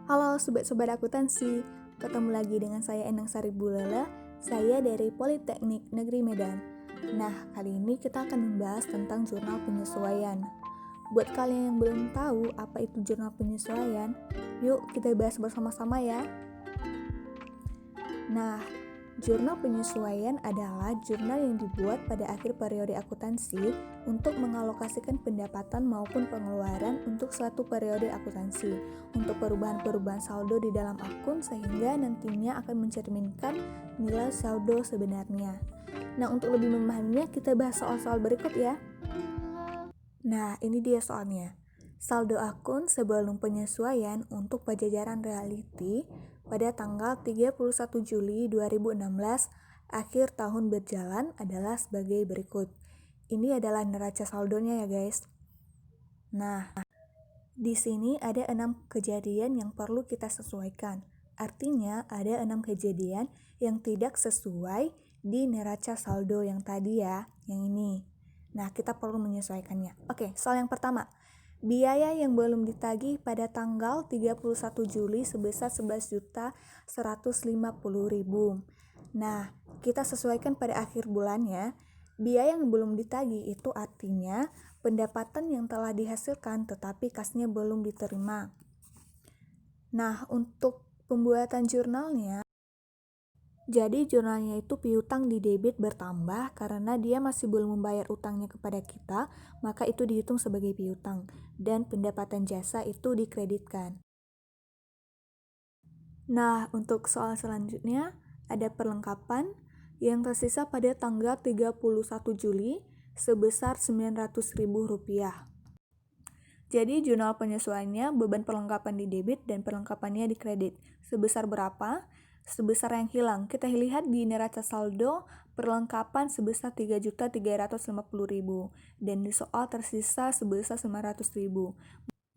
Halo sobat-sobat akuntansi, ketemu lagi dengan saya Endang Sari Bulela, saya dari Politeknik Negeri Medan. Nah, kali ini kita akan membahas tentang jurnal penyesuaian. Buat kalian yang belum tahu apa itu jurnal penyesuaian, yuk kita bahas bersama-sama ya. Nah, jurnal penyesuaian adalah jurnal yang dibuat pada akhir periode akuntansi untuk mengalokasikan pendapatan maupun pengeluaran untuk suatu periode akuntansi untuk perubahan-perubahan saldo di dalam akun sehingga nantinya akan mencerminkan nilai saldo sebenarnya. Nah, untuk lebih memahaminya kita bahas soal-soal berikut ya. Nah, ini dia soalnya. Saldo akun sebelum penyesuaian untuk Pajajaran Realty pada tanggal 31 Juli 2016 akhir tahun berjalan adalah sebagai berikut. Ini adalah neraca saldonya ya guys. Nah, di sini ada 6 kejadian yang perlu kita sesuaikan. Artinya ada 6 kejadian yang tidak sesuai di neraca saldo yang tadi ya, yang ini. Nah, kita perlu menyesuaikannya. Oke, soal yang pertama. Biaya yang belum ditagih pada tanggal 31 Juli sebesar 11.150.000. Nah, kita sesuaikan pada akhir bulannya. Biaya yang belum ditagih itu artinya pendapatan yang telah dihasilkan tetapi kasnya belum diterima. Nah, untuk pembuatan jurnalnya, jadi jurnalnya itu piutang di debit bertambah karena dia masih belum membayar utangnya kepada kita, maka itu dihitung sebagai piutang dan pendapatan jasa itu dikreditkan. Nah, untuk soal selanjutnya ada perlengkapan yang tersisa pada tanggal 31 Juli sebesar Rp900.000. Jadi jurnal penyesuaiannya beban perlengkapan di debit dan perlengkapannya di kredit. Sebesar berapa? Sebesar yang hilang. Kita lihat di neraca saldo perlengkapan sebesar Rp3.350.000 dan di soal tersisa sebesar Rp900.000.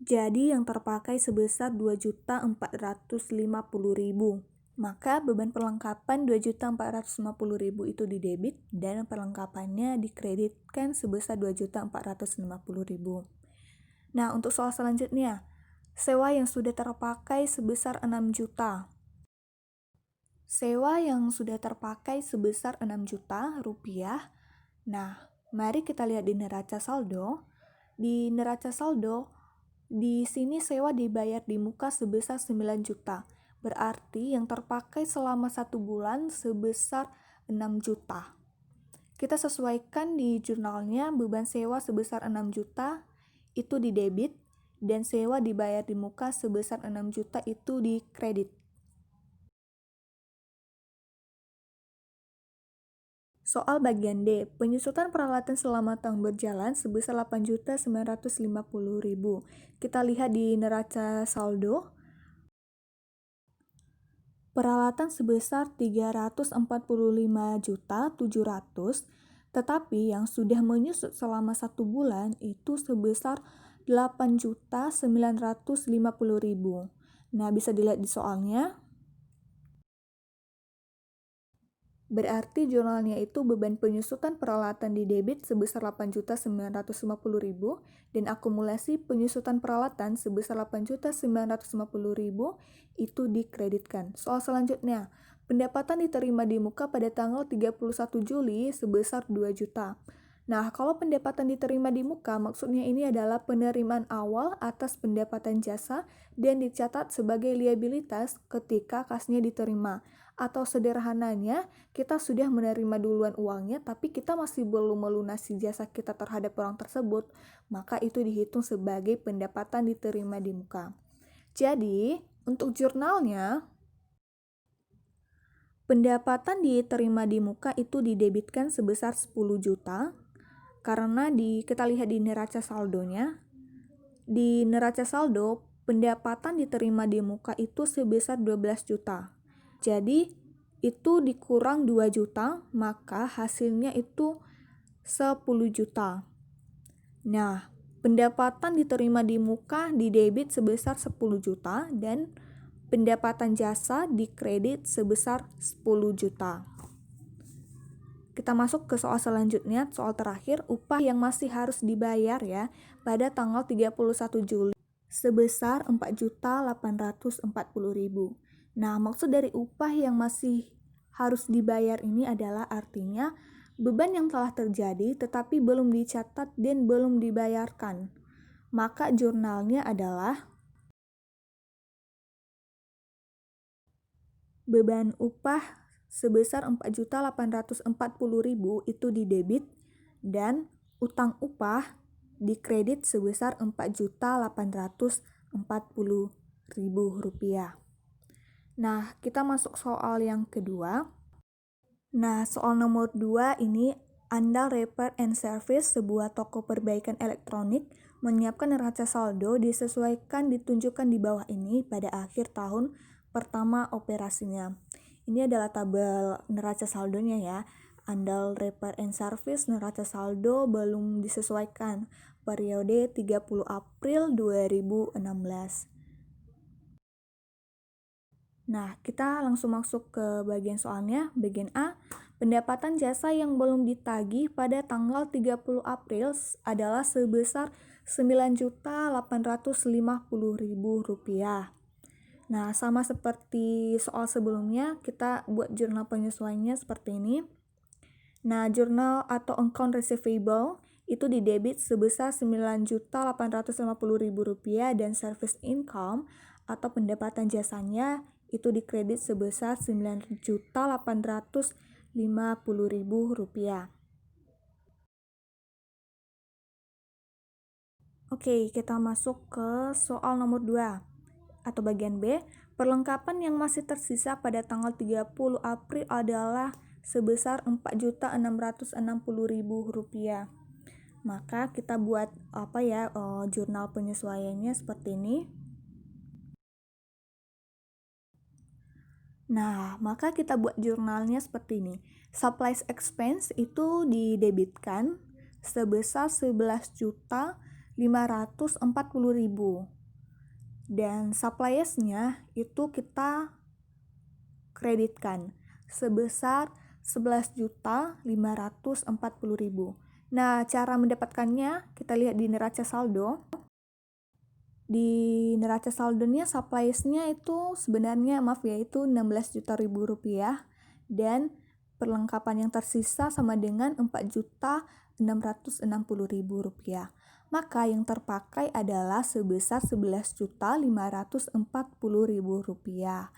Jadi yang terpakai sebesar Rp2.450.000. Maka beban perlengkapan Rp2.450.000 itu di debit dan perlengkapannya dikreditkan sebesar Rp2.450.000. Nah, untuk soal selanjutnya, sewa yang sudah terpakai sebesar 6 juta. Sewa yang sudah terpakai sebesar 6 juta rupiah. Nah, mari kita lihat di neraca saldo. Di neraca saldo, di sini sewa dibayar di muka sebesar 9 juta. Berarti yang terpakai selama 1 bulan sebesar 6 juta. Kita sesuaikan di jurnalnya beban sewa sebesar 6 juta itu di debit dan sewa dibayar di muka sebesar 6 juta itu di kredit. Soal bagian D, penyusutan peralatan selama tahun berjalan sebesar Rp8.950.000. Kita lihat di neraca saldo. Peralatan sebesar Rp345.700.000, tetapi yang sudah menyusut selama 1 bulan itu sebesar Rp8.950.000. Nah, bisa dilihat di soalnya. Berarti jurnalnya itu beban penyusutan peralatan di debit sebesar Rp8.950.000 dan akumulasi penyusutan peralatan sebesar Rp8.950.000 itu dikreditkan. Soal selanjutnya, pendapatan diterima di muka pada tanggal 31 Juli sebesar 2 juta. Nah, kalau pendapatan diterima di muka, maksudnya ini adalah penerimaan awal atas pendapatan jasa dan dicatat sebagai liabilitas ketika kasnya diterima. Atau sederhananya, kita sudah menerima duluan uangnya, tapi kita masih belum melunasi jasa kita terhadap orang tersebut, maka itu dihitung sebagai pendapatan diterima di muka. Jadi, untuk jurnalnya, pendapatan diterima di muka itu didebitkan sebesar 10 juta, karena kita lihat di neraca saldonya, di neraca saldo, pendapatan diterima di muka itu sebesar 12 juta. Jadi, itu dikurang 2 juta, maka hasilnya itu 10 juta. Nah, pendapatan diterima di muka di debit sebesar 10 juta dan pendapatan jasa di kredit sebesar 10 juta. Kita masuk ke soal selanjutnya, soal terakhir, upah yang masih harus dibayar ya pada tanggal 31 Juli sebesar 4.840.000. Nah, maksud dari upah yang masih harus dibayar ini adalah artinya beban yang telah terjadi tetapi belum dicatat dan belum dibayarkan. Maka jurnalnya adalah beban upah sebesar 4.840.000 itu didebit dan utang upah dikredit sebesar 4.840.000 rupiah. Nah, kita masuk soal yang kedua. Nah, soal nomor 2 ini Andal Repair and Service, sebuah toko perbaikan elektronik, menyiapkan neraca saldo disesuaikan ditunjukkan di bawah ini pada akhir tahun pertama operasinya. Ini adalah tabel neraca saldonya ya. Andal Repair and Service neraca saldo belum disesuaikan periode 30 April 2016. Nah, kita langsung masuk ke bagian soalnya. Bagian A, pendapatan jasa yang belum ditagih pada tanggal 30 April adalah sebesar Rp9.850.000. Nah, sama seperti soal sebelumnya, kita buat jurnal penyesuaiannya seperti ini. Nah, jurnal atau account receivable itu didebit sebesar Rp9.850.000 dan service income atau pendapatan jasanya itu dikredit sebesar Rp9.850.000. Oke, kita masuk ke soal nomor 2 atau bagian B. Perlengkapan yang masih tersisa pada tanggal 30 April adalah sebesar Rp4.660.000. Maka kita buat jurnal penyesuaiannya seperti ini. Nah, maka kita buat jurnalnya seperti ini. Supplies expense itu didebitkan sebesar 11.540.000. Dan suppliersnya itu kita kreditkan sebesar 11.540.000. Nah, cara mendapatkannya kita lihat di neraca saldo. Di neraca saldonya suppliesnya itu sebenarnya itu 16 juta ribu rupiah dan perlengkapan yang tersisa sama dengan 4.660.000 rupiah. Maka yang terpakai adalah sebesar 11.540.000 rupiah.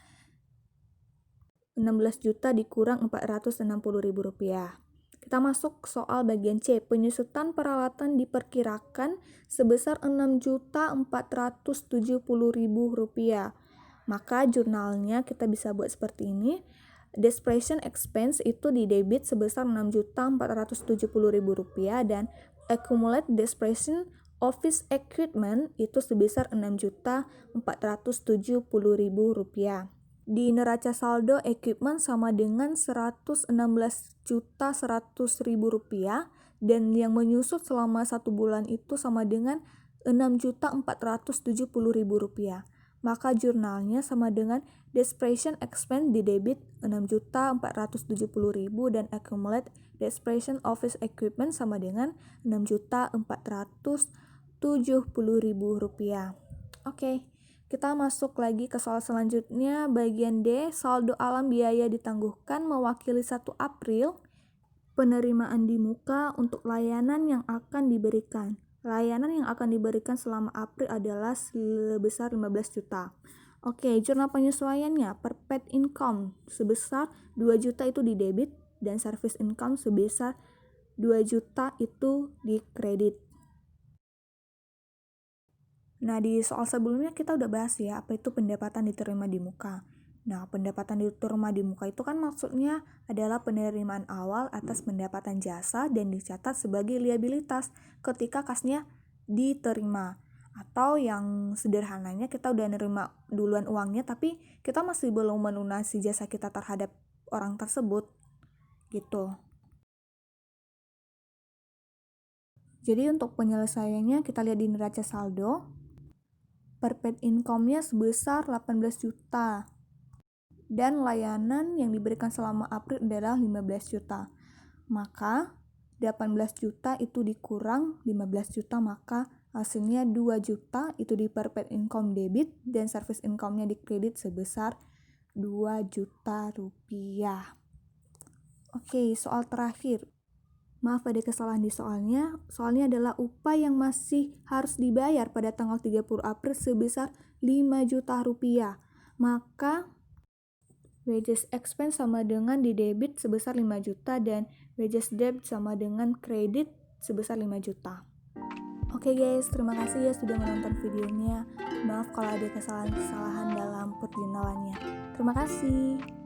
16 juta dikurang 460.000 rupiah. Kita masuk soal bagian C. Penyusutan peralatan diperkirakan sebesar 6.470.000 rupiah. Maka jurnalnya kita bisa buat seperti ini. Depreciation expense itu didebit sebesar 6.470.000 rupiah dan accumulated depreciation office equipment itu sebesar 6.470.000 rupiah. Di neraca saldo equipment sama dengan 116.100.000 rupiah dan yang menyusut selama 1 bulan itu sama dengan 6.470.000 rupiah. Maka jurnalnya sama dengan depreciation expense didebit 6.470.000 dan accumulate depreciation office equipment sama dengan 6.470.000 rupiah. Oke. Kita masuk lagi ke soal selanjutnya, bagian D, saldo alam biaya ditangguhkan mewakili 1 April, penerimaan di muka untuk layanan yang akan diberikan. Layanan yang akan diberikan selama April adalah sebesar 15 juta. Oke, jurnal penyesuaiannya, per paid income sebesar 2 juta itu didebit dan service income sebesar 2 juta itu dikredit. Nah, di soal sebelumnya kita udah bahas ya, apa itu pendapatan diterima di muka. Nah, pendapatan diterima di muka itu kan maksudnya adalah penerimaan awal atas pendapatan jasa dan dicatat sebagai liabilitas ketika kasnya diterima. Atau yang sederhananya kita udah nerima duluan uangnya tapi kita masih belum melunasi jasa kita terhadap orang tersebut. Gitu. Jadi untuk penyelesaiannya kita lihat di neraca saldo. Per paid income-nya sebesar 18 juta. Dan layanan yang diberikan selama April adalah 15 juta. Maka 18 juta itu dikurang 15 juta maka Hasilnya 2 juta itu di prepaid income debit dan service income-nya di kredit sebesar 2 juta rupiah. Oke, soal terakhir. Maaf ada kesalahan di soalnya. Soalnya adalah upah yang masih harus dibayar pada tanggal 30 April sebesar 5 juta rupiah. Maka wages expense sama dengan di debit sebesar 5 juta dan wages debt sama dengan kredit sebesar 5 juta. Oke guys, terima kasih ya sudah menonton videonya. Maaf kalau ada kesalahan-kesalahan dalam perjurnalannya. Terima kasih.